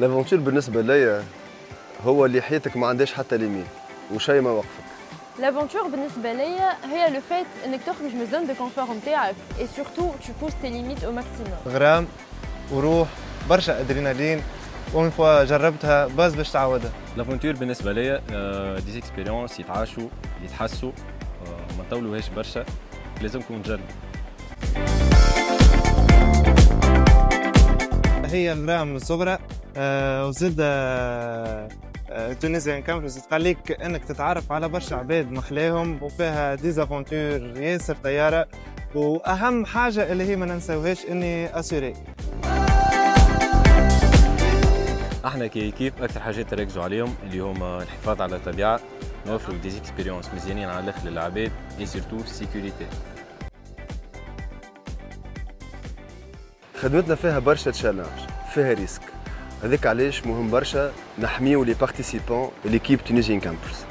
لافونتور بالنسبه ليا هو اللي حياتك ما عندهاش حتى ليميت وشيء ما وقفك. لافونتور بالنسبه ليا هي لو فات انك تخرج من الزون دو كونفور نتاعك اي سورتو تو بوس تي ليميت او ماكسيموم. غرام وروح برشا ادرينالين ومن فوا جربتها باش تعودها. لافونتور بالنسبه ليا دي اكسبيريونس يتعاشوا يتحسوا ما نطولوهاش برشا لازمكم تجربوا. هي المرأة من الصغرى وزاد تونيزيان كامبس تخليك انك تتعرف على برشا عباد مخلاهم وفيها ديزافونتور ياسر طياره، واهم حاجه اللي هي ما ننساوهاش اني اسوري. احنا كيكيب اكثر حاجات نركزوا عليهم اللي هما الحفاظ على الطبيعه، نوفروا دي اكسبيريونس مزيانين على الاخر للعباد اي سيرتو سيكوريتي. خدمتنا فيها برشا تشالنج، فيها ريسك، هذاك علاش مهم برشا نحميو لي بارتيسيبون ليكيب تونيزيان كامبرز.